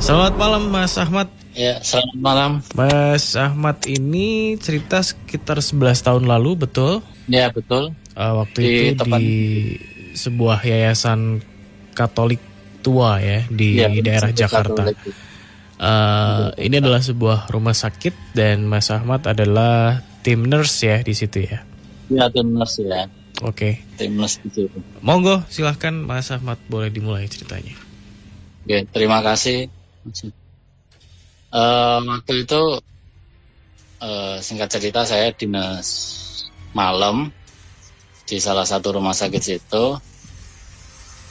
Selamat malam Mas Ahmad. Ya, selamat malam. Mas Ahmad ini cerita sekitar 11 tahun lalu, betul? Ya, betul. Waktu itu di sebuah yayasan Katolik tua ya di daerah Jakarta. Ini adalah sebuah rumah sakit dan Mas Ahmad adalah tim nurse ya di situ ya? Ya, tim nurse ya. Oke. Tim nurse di situ. Monggo, silahkan Mas Ahmad, boleh dimulai ceritanya. Oke, terima kasih. Waktu itu singkat cerita saya dinas malam di salah satu rumah sakit situ.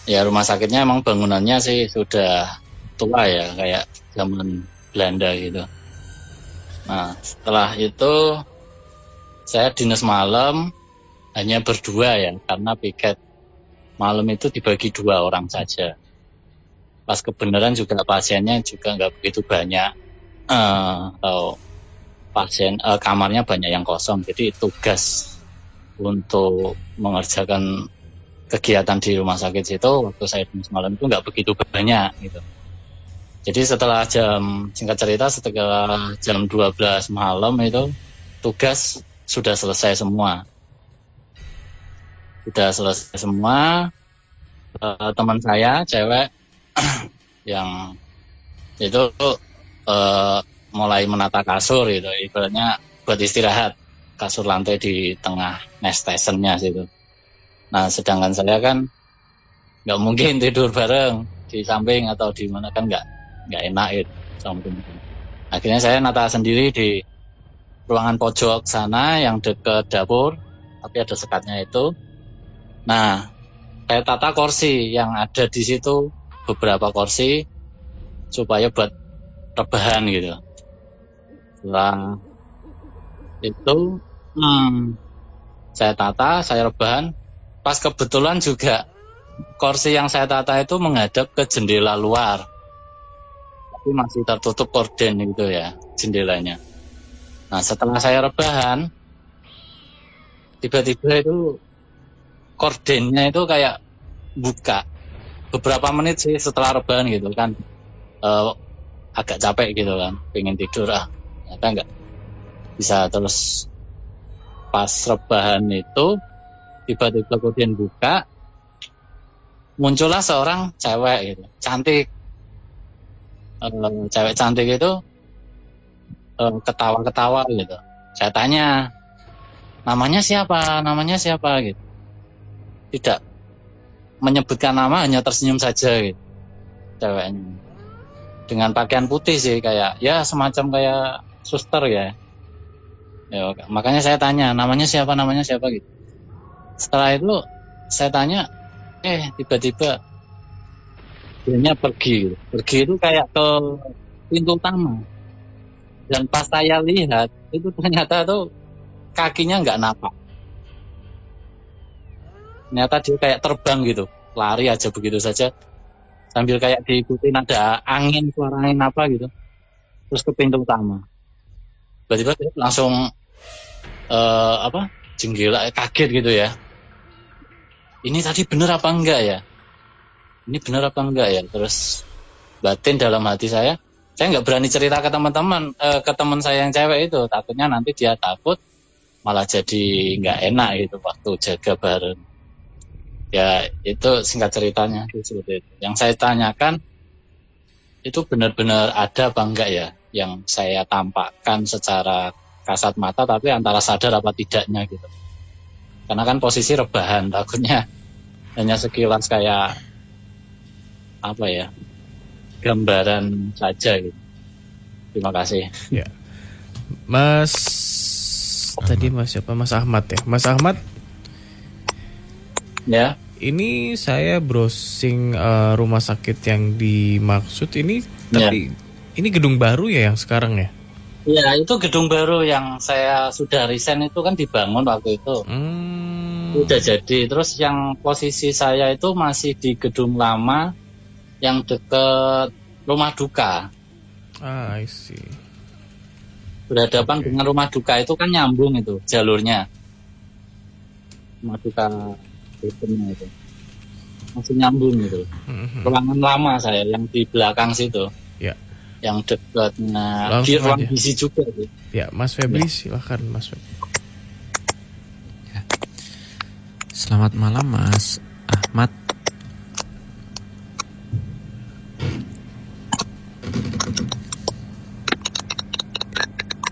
Ya, rumah sakitnya emang bangunannya sih sudah tua ya, kayak zaman Belanda gitu. Nah, setelah itu saya dinas malam hanya berdua ya, karena piket malam itu dibagi 2 orang saja. Pas kebenaran juga pasiennya juga nggak begitu banyak, atau pasien kamarnya banyak yang kosong. Jadi tugas untuk mengerjakan kegiatan di rumah sakit itu waktu saya dinas malam itu nggak begitu banyak gitu. Jadi setelah singkat cerita setelah jam 12 malam itu tugas sudah selesai semua. Teman saya cewek yang itu mulai menata kasur gitu, ibaratnya buat istirahat, kasur lantai di tengah nest stationnya situ. Nah, sedangkan saya kan nggak mungkin tidur bareng di samping atau di mana, kan nggak enak gitu. Akhirnya saya nata sendiri di ruangan pojok sana yang dekat dapur, tapi ada sekatnya itu. Nah, saya tata kursi yang ada di situ, beberapa kursi supaya buat rebahan gitu. Setelah itu saya tata, saya rebahan. Pas kebetulan juga kursi yang saya tata itu menghadap ke jendela luar, tapi masih tertutup korden gitu ya jendelanya. Nah, setelah saya rebahan, tiba-tiba itu kordennya itu kayak buka. Beberapa menit sih setelah rebahan gitu kan, agak capek gitu kan, pengen tidur ternyata nggak bisa. Terus pas rebahan itu tiba-tiba korden buka, muncullah seorang cewek gitu, cantik. Cewek cantik itu ketawa-ketawa gitu. Saya tanya, namanya siapa gitu. Tidak menyebutkan nama, hanya tersenyum saja gitu ceweknya. Dengan pakaian putih sih, kayak ya semacam kayak suster ya. Makanya saya tanya, namanya siapa gitu. Setelah itu saya tanya, tiba-tiba dia pergi itu kayak ke pintu utama. Dan pas saya lihat, itu ternyata tuh kakinya nggak napak. Ternyata dia kayak terbang gitu, lari aja begitu saja, sambil kayak diikutin ada angin, suara angin apa gitu, terus ke pintu utama. Tiba-tiba dia langsung jenggela, kaget gitu ya. Ini tadi bener apa enggak ya? Terus batin dalam hati saya nggak berani cerita ke teman-teman, ke teman saya yang cewek itu, takutnya nanti dia takut malah jadi nggak enak gitu waktu jaga bareng. Ya, itu singkat ceritanya seperti itu. Yang saya tanyakan itu benar-benar ada apa enggak ya, yang saya tampakkan secara kasat mata, tapi antara sadar apa tidaknya gitu. Karena kan posisi rebahan, takutnya hanya sekilas kayak apa ya, gambaran saja gitu. Terima kasih. Ya. Tadi Mas Ahmad ya? Mas Ahmad? Ya. Ini saya browsing rumah sakit yang dimaksud ini, tapi ini gedung baru ya yang sekarang ya? Ya, itu gedung baru yang saya sudah resign itu kan dibangun waktu itu. Udah jadi. Terus yang posisi saya itu masih di gedung lama yang dekat rumah duka. I see. Berhadapan dengan rumah duka itu kan nyambung itu jalurnya. Rumah duka itu masih nyambung gitu. Ruangan lama saya yang di belakang situ. Ya. yang dekatnya di Langsung ruang aja. gizi juga sih. Ya, Mas Febri silahkan Mas Febri. Selamat malam Mas Ahmad.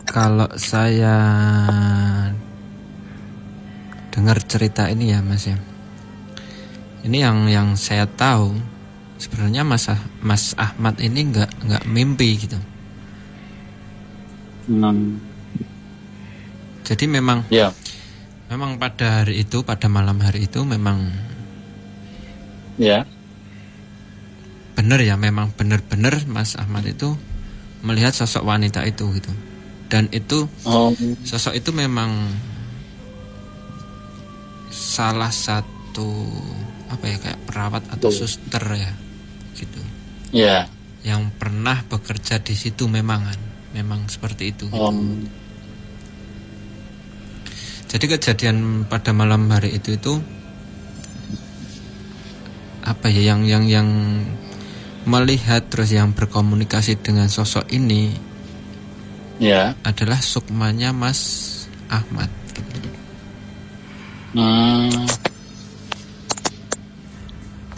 Kalau saya dengar cerita ini ya Mas ya, ini yang saya tahu sebenarnya Mas Ahmad ini nggak mimpi gitu. Jadi memang pada hari itu, pada malam hari itu memang benar ya, memang benar-benar Mas Ahmad itu melihat sosok wanita itu gitu. Dan itu sosok itu memang salah satu kayak perawat atau suster ya gitu. Iya. Yang pernah bekerja di situ memang seperti itu gitu. Jadi kejadian pada malam hari itu yang melihat terus yang berkomunikasi dengan sosok ini adalah sukmanya Mas Ahmad.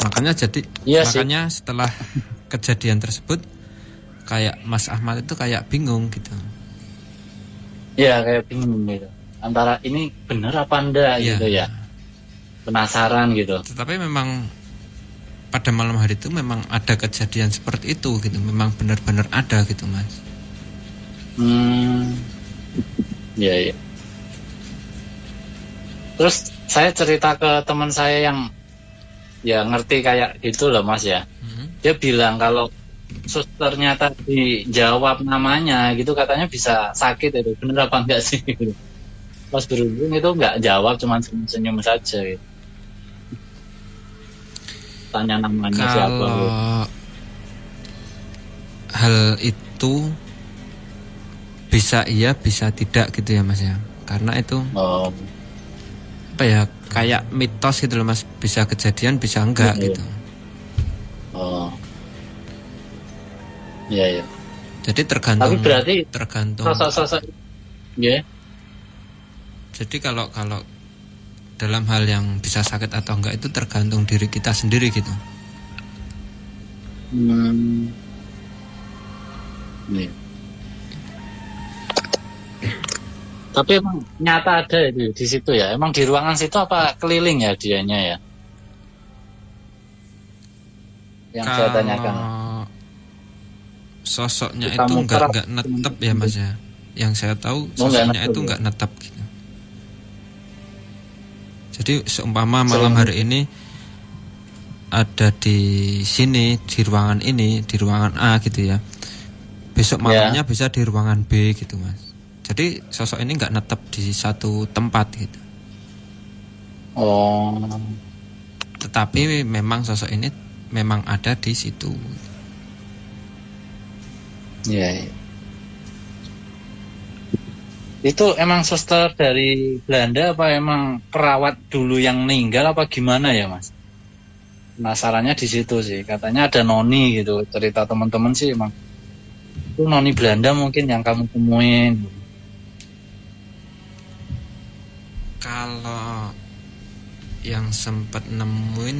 Makanya setelah kejadian tersebut kayak Mas Ahmad itu kayak bingung gitu. Iya, kayak bingung gitu. Antara ini benar apa enggak gitu ya. Penasaran gitu. Tetapi memang pada malam hari itu memang ada kejadian seperti itu gitu. Memang benar-benar ada gitu Mas. Iya. Terus saya cerita ke teman saya yang ngerti kayak gitu loh Mas ya. Dia bilang kalau susternya tadi jawab namanya gitu katanya bisa sakit itu. Bener apa enggak sih? Pas berhubung itu enggak jawab, cuma senyum saja gitu. Tanya namanya siapa gitu. Hal itu bisa iya bisa tidak gitu ya Mas ya. Karena itu kayak mitos gitu loh Mas, bisa kejadian bisa enggak gitu. Iya. Jadi tergantung. Tapi berarti tergantung. Sosok. Jadi kalau dalam hal yang bisa sakit atau enggak itu tergantung diri kita sendiri gitu. Iya. Tapi emang nyata ada di situ ya. Emang di ruangan situ apa keliling ya dianya ya? Yang saya tanyakan. Sosoknya itu nggak netep ya Mas ya. Yang saya tahu sosoknya itu nggak netep gitu. Jadi seumpama malam hari ini ada di sini, di ruangan ini, di ruangan A gitu ya. Besok malamnya bisa di ruangan B gitu Mas. Jadi sosok ini nggak netep di satu tempat gitu. Tetapi memang sosok ini memang ada di situ. Iya. Itu emang suster dari Belanda apa emang perawat dulu yang meninggal apa gimana ya Mas? Penasarannya di situ sih. Katanya ada noni gitu. Cerita teman-teman sih emang itu noni Belanda mungkin yang kamu temuin. Kalau yang sempat nemuin,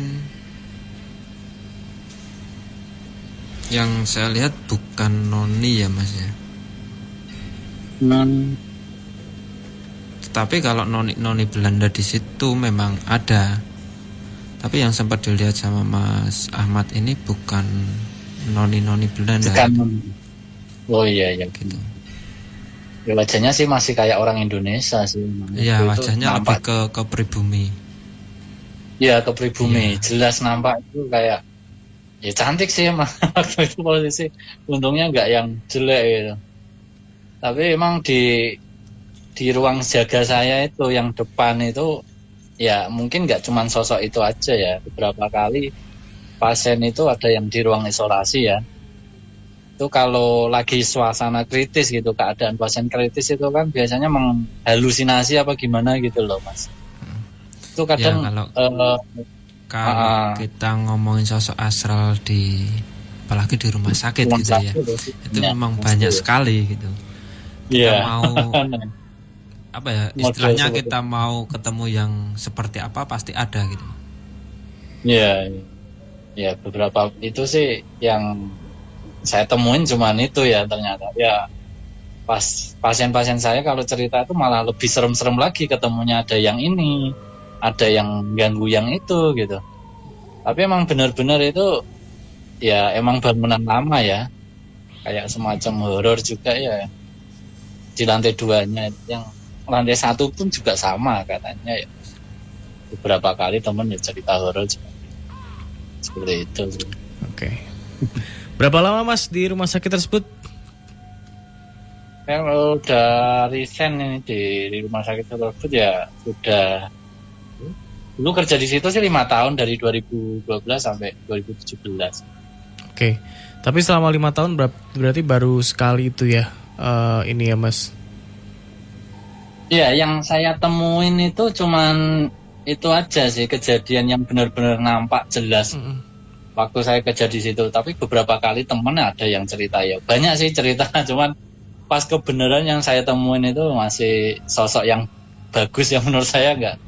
yang saya lihat bukan noni ya Mas ya. Tapi kalau noni Belanda di situ memang ada. Tapi yang sempat dilihat sama Mas Ahmad ini bukan noni Belanda. Oh iya gitu. Ya, wajahnya sih masih kayak orang Indonesia sih. Iya, wajahnya lebih ke pribumi. Iya, ke pribumi. Ya. Jelas nampak itu kayak ya cantik sih emang waktu itu posisi. Untungnya nggak yang jelek gitu. Tapi emang di ruang jaga saya itu yang depan itu ya mungkin nggak cuma sosok itu aja ya. Beberapa kali pasien itu ada yang di ruang isolasi ya. Itu kalau lagi suasana kritis gitu, keadaan pasien kritis itu kan biasanya menghalusinasi apa gimana gitu loh Mas. Itu kadang ya, kalau kita ngomongin sosok astral di apalagi di rumah sakit gitu ya. Itu memang banyak sekali gitu. Iya. Mau apa ya istilahnya, kita mau ketemu yang seperti apa pasti ada gitu. Iya. Ya beberapa itu sih yang saya temuin cuman itu ya, ternyata ya pas pasien-pasien saya kalau cerita itu malah lebih serem-serem lagi, ketemunya ada yang ini, ada yang ganggu yang itu gitu. Tapi emang benar-benar itu ya emang bangunan lama ya, kayak semacam horor juga ya. Di lantai 2-nya, yang lantai 1 pun juga sama katanya ya. Beberapa kali temen ya cerita horor juga seperti itu. Oke. Berapa lama Mas di rumah sakit tersebut? Kalau udah resign ini di rumah sakit tersebut ya sudah. Dulu kerja di situ sih 5 tahun, dari 2012 sampai 2017. Oke. Tapi selama 5 tahun berarti baru sekali itu ya, ini ya Mas? Iya, yang saya temuin itu cuman itu aja sih, kejadian yang benar-benar nampak jelas. Waktu saya kerja di situ. Tapi beberapa kali temen ada yang cerita ya. Banyak sih cerita, cuman pas kebenaran yang saya temuin itu masih sosok yang bagus yang menurut saya nggak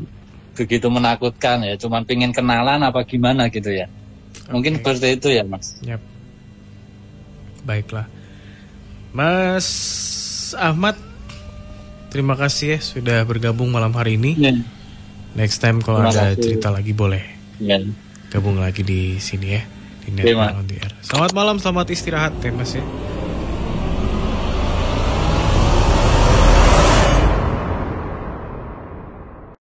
begitu menakutkan ya. Cuman pingin kenalan apa gimana gitu ya. Mungkin seperti itu ya Mas. Yap. Baiklah. Mas Ahmad, terima kasih ya sudah bergabung malam hari ini. Next time kalau ada cerita lagi boleh gabung lagi di sini ya, di Network on the Air. Selamat malam, selamat istirahat ya Mas ya.